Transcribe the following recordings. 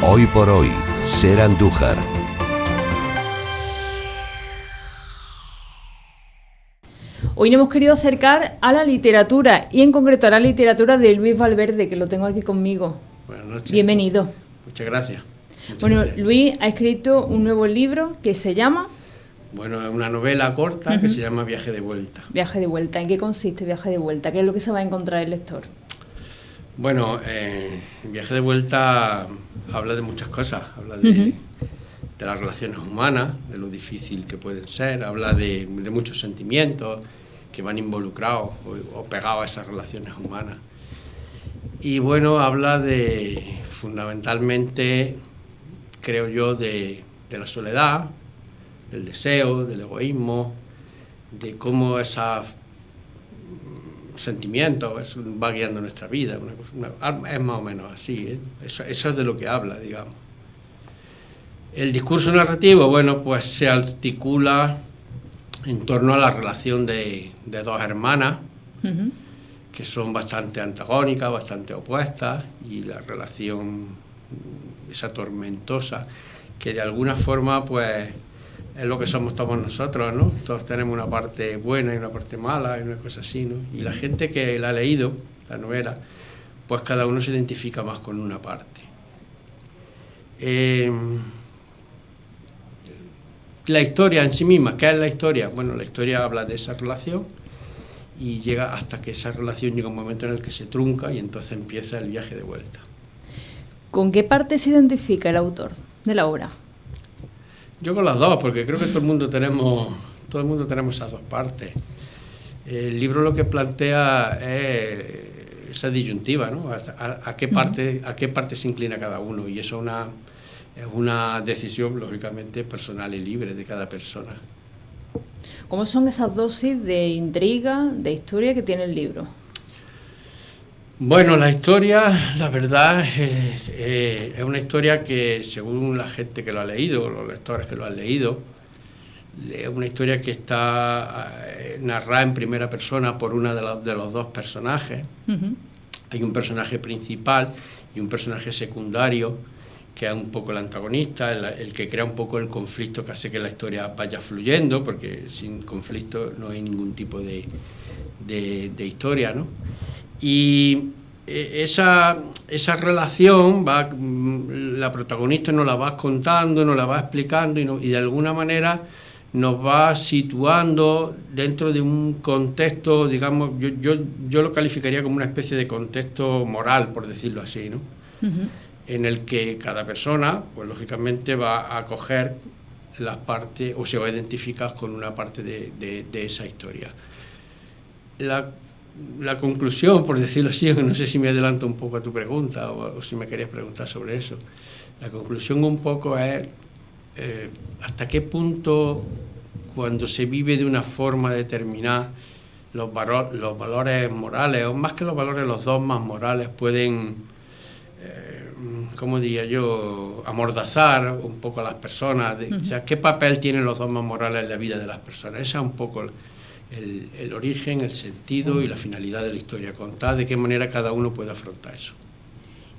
Hoy por hoy, Ser Andújar. Hoy nos hemos querido acercar a la literatura y en concreto a la literatura de Luis Valverde, que lo tengo aquí conmigo. Buenas noches. Bienvenido. Muchas gracias. Gracias. Luis ha escrito un nuevo libro que se llama... Bueno, es una novela corta que se llama Viaje de vuelta. Viaje de vuelta. ¿En qué consiste Viaje de vuelta? ¿Qué es lo que se va a encontrar el lector? Bueno, Viaje de vuelta habla de muchas cosas. Habla de las relaciones humanas, de lo difícil que pueden ser. Habla de muchos sentimientos que van involucrados o pegados a esas relaciones humanas. Y bueno, habla de, fundamentalmente, creo yo, de la soledad, del deseo, del egoísmo, de cómo esos sentimientos va guiando nuestra vida. Es más o menos así, ¿eh? Eso es de lo que habla, digamos. El discurso narrativo, bueno, pues se articula en torno a la relación de dos hermanas, que son bastante antagónicas, bastante opuestas, y la relación esa tormentosa, que de alguna forma, pues, es lo que somos todos nosotros, ¿no? Todos tenemos una parte buena y una parte mala, y una cosa así, ¿no? Y la gente que la ha leído, la novela, pues cada uno se identifica más con una parte. La historia en sí misma, ¿qué es la historia? Bueno, la historia habla de esa relación y llega hasta que esa relación llega a un momento en el que se trunca y entonces empieza el viaje de vuelta. ¿Con qué parte se identifica el autor de la obra? Yo con las dos, porque creo que todo el mundo tenemos esas dos partes. El libro lo que plantea es esa disyuntiva, ¿no? ¿A qué parte se inclina cada uno? Y eso es una decisión, lógicamente, personal y libre de cada persona. ¿Cómo son esas dosis de intriga, de historia que tiene el libro? Bueno, la historia, la verdad, es una historia que, según la gente que lo ha leído, los lectores que lo han leído, es una historia que está narrada en primera persona por uno de los dos personajes. Hay un personaje principal y un personaje secundario, que es un poco el antagonista, el que crea un poco el conflicto que hace que la historia vaya fluyendo, porque sin conflicto no hay ningún tipo de historia, ¿no? Y esa relación la protagonista nos la va contando, nos la va explicando y de alguna manera nos va situando dentro de un contexto, digamos, yo lo calificaría como una especie de contexto moral, por decirlo así, ¿no? En el que cada persona, pues lógicamente va a coger la parte o se va a identificar con una parte de esa historia. La conclusión, por decirlo así, no sé si me adelanto un poco a tu pregunta o si me querías preguntar sobre eso. La conclusión un poco es hasta qué punto, cuando se vive de una forma determinada, los valores morales, o más que los valores, los dogmas morales pueden, ¿cómo diría yo?, amordazar un poco a las personas. O sea, ¿qué papel tienen los dogmas morales en la vida de las personas? Ese es un poco el origen, el sentido y la finalidad de la historia contada, de qué manera cada uno puede afrontar eso.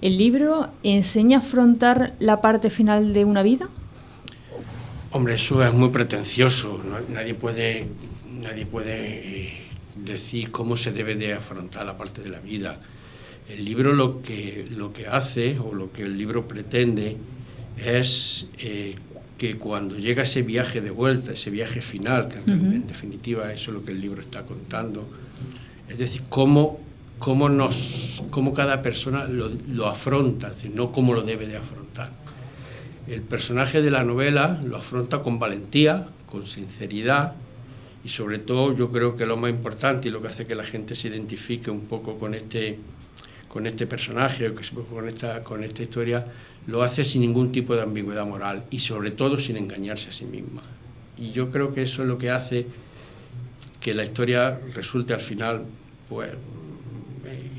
¿El libro enseña a afrontar la parte final de una vida? Hombre, eso es muy pretencioso, ¿no? Nadie puede decir cómo se debe de afrontar la parte de la vida. El libro lo que hace, o lo que el libro pretende, es que cuando llega ese viaje de vuelta, ese viaje final, que en definitiva eso es lo que el libro está contando, es decir, cómo cada persona lo afronta, es decir, no cómo lo debe de afrontar. El personaje de la novela lo afronta con valentía, con sinceridad, y sobre todo yo creo que lo más importante y lo que hace que la gente se identifique un poco con este personaje, con esta historia, lo hace sin ningún tipo de ambigüedad moral y sobre todo sin engañarse a sí misma. Y yo creo que eso es lo que hace que la historia resulte al final, pues,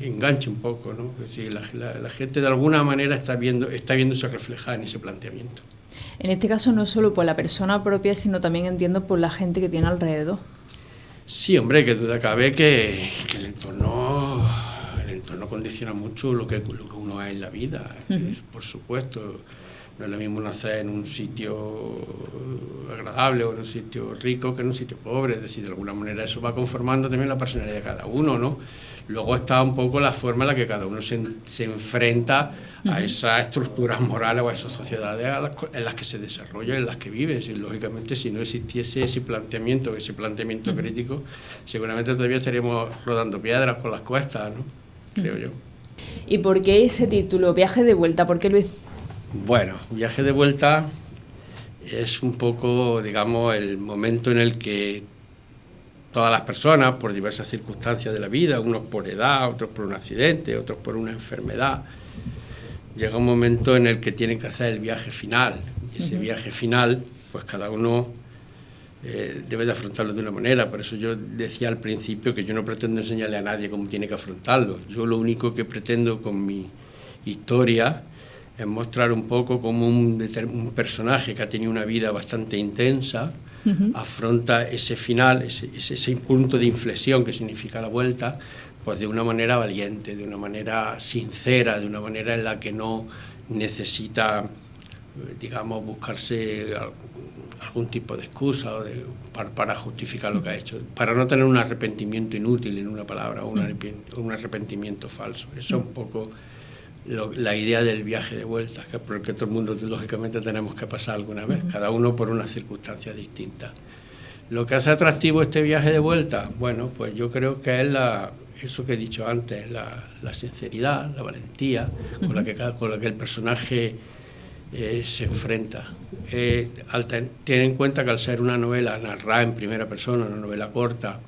enganche un poco, ¿no? Es decir, la gente de alguna manera está viéndose reflejada en ese planteamiento. En este caso no solo por la persona propia, sino también entiendo por la gente que tiene alrededor. Sí, hombre, que duda cabe que el entorno entorno condiciona mucho lo que uno es en la vida, por supuesto. No es lo mismo nacer en un sitio agradable o en un sitio rico que en un sitio pobre, es decir, de alguna manera eso va conformando también la personalidad de cada uno, ¿no? Luego está un poco la forma en la que cada uno se enfrenta a esas estructuras morales o a esas sociedades en las que se desarrolla, en las que vive. Y lógicamente, si no existiese ese planteamiento crítico, seguramente todavía estaríamos rodando piedras por las cuestas, ¿no? Creo yo. ¿Y por qué ese título, Viaje de vuelta? ¿Por qué, Luis? Bueno, Viaje de vuelta es un poco, digamos, el momento en el que todas las personas, por diversas circunstancias de la vida, unos por edad, otros por un accidente, otros por una enfermedad, llega un momento en el que tienen que hacer el viaje final. Y ese viaje final, pues cada uno debe de afrontarlo de una manera. Por eso yo decía al principio que yo no pretendo enseñarle a nadie cómo tiene que afrontarlo. Yo lo único que pretendo con mi historia es mostrar un poco cómo un personaje que ha tenido una vida bastante intensa afronta ese final, ese punto de inflexión que significa la vuelta, pues de una manera valiente, de una manera sincera, de una manera en la que no necesita, digamos, buscarse algún tipo de excusa para justificar lo que ha hecho, para no tener un arrepentimiento inútil, en una palabra, o un arrepentimiento falso. Eso es un poco la idea del viaje de vuelta, que por el que todo el mundo lógicamente tenemos que pasar alguna vez, cada uno por unas circunstancias distintas. Lo que hace atractivo este viaje de vuelta, bueno, pues yo creo que es eso que he dicho antes, la sinceridad, la valentía con la que el personaje se enfrenta. Ten en cuenta que al ser una novela narrada en primera persona, una novela corta,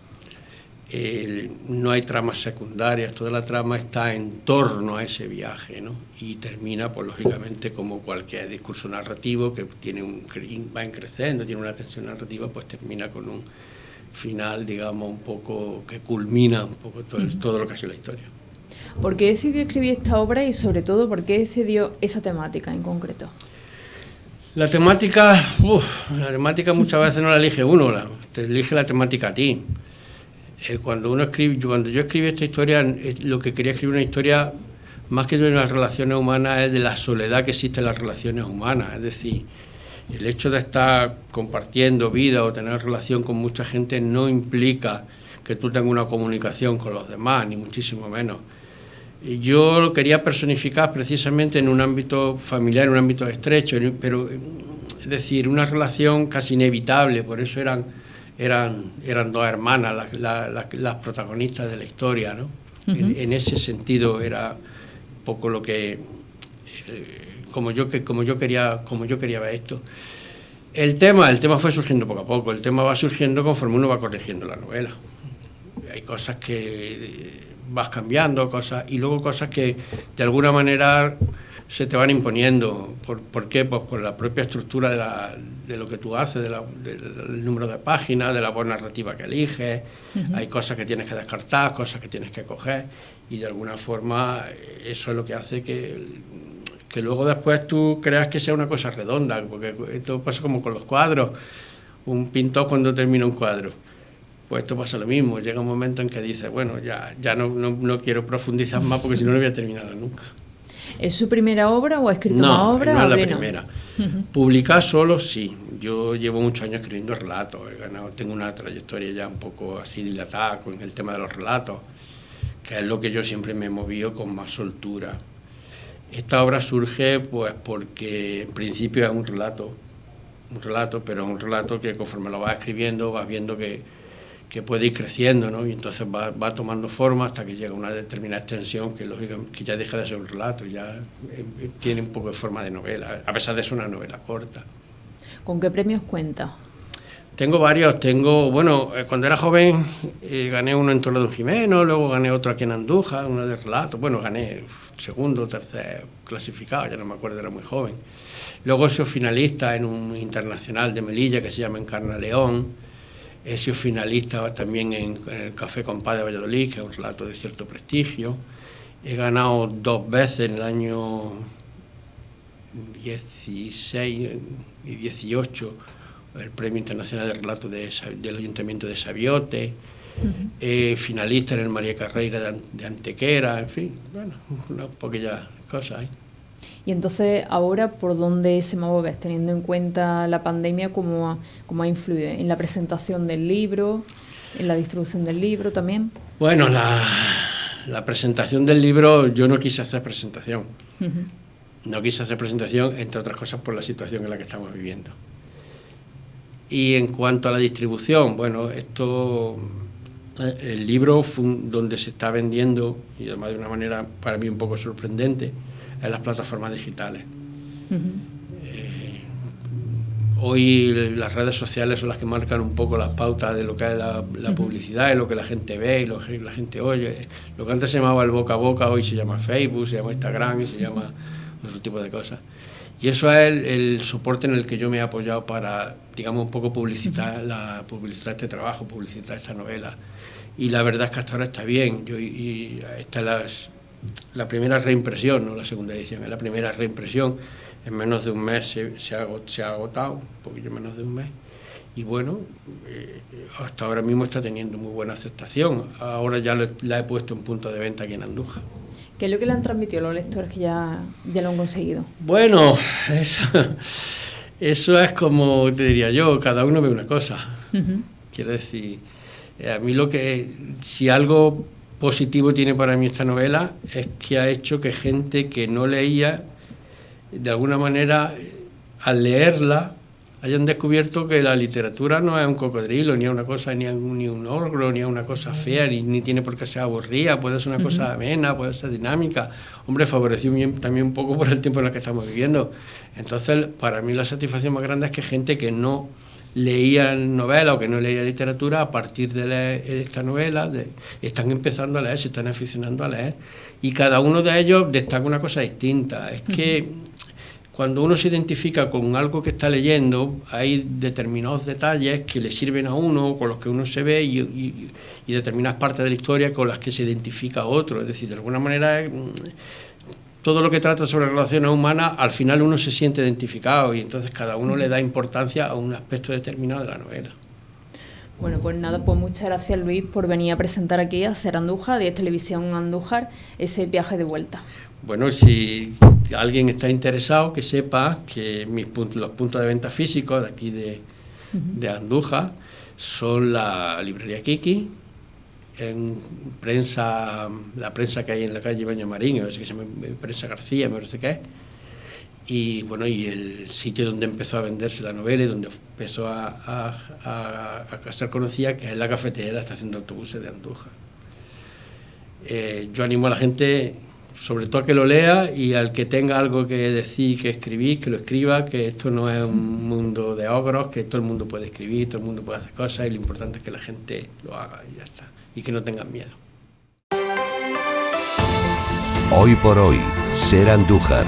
no hay tramas secundarias, toda la trama está en torno a ese viaje, ¿no? Y termina, pues lógicamente, como cualquier discurso narrativo que va creciendo, tiene una tensión narrativa, pues termina con un final, digamos, un poco que culmina un poco todo lo que ha sido la historia. ¿Por qué decidió escribir esta obra y, sobre todo, por qué decidió esa temática en concreto? La temática muchas veces no la elige uno, te elige la temática a ti. Cuando yo escribí esta historia, lo que quería escribir una historia más que de las relaciones humanas es de la soledad que existe en las relaciones humanas. Es decir, el hecho de estar compartiendo vida o tener relación con mucha gente no implica que tú tengas una comunicación con los demás, ni muchísimo menos. Yo lo quería personificar precisamente en un ámbito familiar, en un ámbito estrecho, pero es decir, una relación casi inevitable, por eso eran dos hermanas las protagonistas de la historia, ¿no? En ese sentido era un poco lo que como yo quería ver esto. El tema fue surgiendo poco a poco, el tema va surgiendo conforme uno va corrigiendo la novela. Hay cosas que vas cambiando, y luego cosas que de alguna manera se te van imponiendo. ¿Por qué? Pues por la propia estructura de lo que tú haces, del número de páginas, de la voz narrativa que eliges. Hay cosas que tienes que descartar, cosas que tienes que coger, y de alguna forma eso es lo que hace que luego después tú creas que sea una cosa redonda, porque esto pasa como con los cuadros. Un pintor cuando termina un cuadro, pues esto pasa lo mismo, llega un momento en que dices, bueno, ya no quiero profundizar más porque si no, no voy a terminar nunca. ¿Es su primera obra o ha escrito más obras? No, es la primera. Publicar solo, sí. Yo llevo muchos años escribiendo relatos, tengo una trayectoria ya un poco así dilatada con el tema de los relatos, que es lo que yo siempre me he movido con más soltura. Esta obra surge pues porque en principio es un relato, pero es un relato que conforme lo vas escribiendo vas viendo que puede ir creciendo, ¿no? Y entonces va tomando forma hasta que llega a una determinada extensión que lógicamente que ya deja de ser un relato, ya tiene un poco de forma de novela, a pesar de ser una novela corta. ¿Con qué premios cuenta? Tengo varios, cuando era joven gané uno en Torre de Jimeno, luego gané otro aquí en Andújar, uno de relato, gané segundo, tercer clasificado, ya no me acuerdo, era muy joven. Luego he sido finalista en un internacional de Melilla que se llama Encarna León. He sido finalista también en el Café Compás de Valladolid, que es un relato de cierto prestigio. He ganado 2 veces en el año 16 y 18 el Premio Internacional de Relato del Ayuntamiento de Sabiote. finalista en el María Carreira de Antequera, en fin, bueno, unas poquillas cosas ahí. Y entonces, ahora, ¿por dónde se mueve, teniendo en cuenta la pandemia, cómo ha influido en la presentación del libro, en la distribución del libro también? Bueno, la presentación del libro, yo no quise hacer presentación. No quise hacer presentación, entre otras cosas, por la situación en la que estamos viviendo. Y en cuanto a la distribución, bueno, el libro donde se está vendiendo, y además de una manera para mí un poco sorprendente, en las plataformas digitales. Hoy las redes sociales son las que marcan un poco las pautas de lo que es la publicidad, es lo que la gente ve y lo que la gente oye. Lo que antes se llamaba el boca a boca, hoy se llama Facebook, se llama Instagram y se llama otro tipo de cosas. Y eso es el soporte en el que yo me he apoyado para, digamos, un poco publicitar este trabajo, publicitar esta novela. Y la verdad es que hasta ahora está bien. Esta es la primera reimpresión, no la segunda edición, es la primera reimpresión. En menos de un mes se ha agotado, un poquillo menos de un mes. Y bueno, hasta ahora mismo está teniendo muy buena aceptación. Ahora ya la he puesto en punto de venta aquí en Andújar. ¿Qué es lo que le han transmitido los lectores que ya lo han conseguido? Bueno, eso es como te diría yo, cada uno ve una cosa. Quiero decir, a mí si algo positivo tiene para mí esta novela es que ha hecho que gente que no leía, de alguna manera, al leerla, hayan descubierto que la literatura no es un cocodrilo, ni es una cosa, ni un ogro, ni es una cosa fea, ni tiene por qué ser aburrida, puede ser una cosa amena, puede ser dinámica. Hombre, favoreció también un poco por el tiempo en el que estamos viviendo. Entonces, para mí la satisfacción más grande es que gente que no leía novela o que no leía literatura, a partir de leer esta novela, están empezando a leer, se están aficionando a leer, y cada uno de ellos destaca una cosa distinta. Es que cuando uno se identifica con algo que está leyendo, hay determinados detalles que le sirven a uno, con los que uno se ve, y determinadas partes de la historia con las que se identifica a otro. Es decir, de alguna manera, todo lo que trata sobre relaciones humanas, al final uno se siente identificado, y entonces cada uno le da importancia a un aspecto determinado de la novela. Bueno, pues nada, pues muchas gracias, Luis, por venir a presentar aquí a Ser Andújar, de Televisión Andújar, ese viaje de vuelta. Bueno, si alguien está interesado, que sepa que los puntos de venta físicos de aquí de Andújar son la librería Kiki, en la prensa que hay en la calle Bañamarín, a ver si se llama Prensa García, me parece que es. Y bueno, y el sitio donde empezó a venderse la novela y donde empezó a ser conocida, que es la cafetería de la estación de autobuses de Andújar. Yo animo a la gente, sobre todo, a que lo lea, y al que tenga algo que decir, que escribir, que lo escriba, que esto no es un mundo de ogros, que todo el mundo puede escribir, todo el mundo puede hacer cosas, y lo importante es que la gente lo haga y ya está, y que no tengan miedo. Hoy por hoy, Ser Andújar.